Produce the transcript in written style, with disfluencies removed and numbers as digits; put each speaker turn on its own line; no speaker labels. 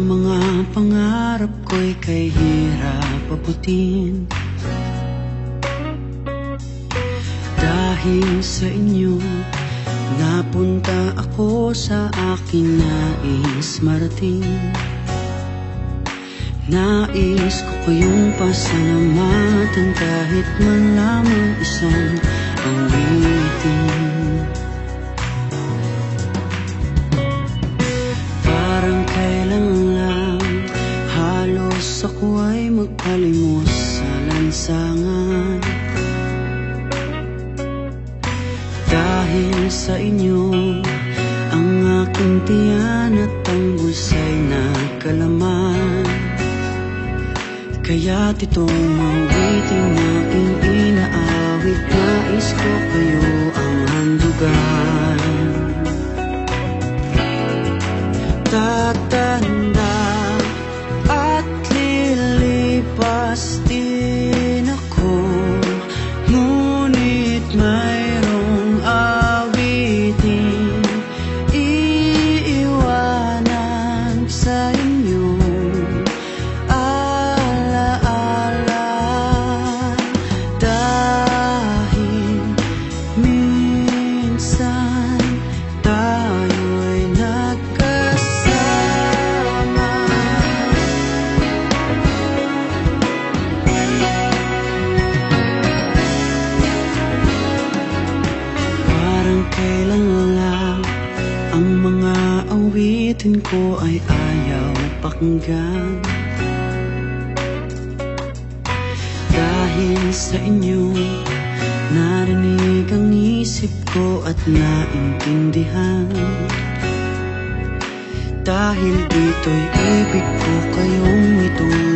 mga pangarap ko'y kay hirap abutin. Dahil sa inyo, napunta ako sa aking nais marating. Nais ko kayong pasalamatan kahit man lamang isang awitin. Parang kailan lang halos ako ay magpalimos sa lansangan. Dahil sa inyo, ang aking tiyan at ang bulsa'y nagkalaman. Kaya't itong awitin aking inaawit, nais ko kayo ang handugan. Tatanda at lilipas din ako, ngunit mayroong awitin iiwanan sa inyo. Kailan lang ang mga awitin ko ay ayaw pakinggan. Dahil sa inyo, narinig ang isip ko at naintindihan. Dahil dito'y ibig ko kayong ituloy.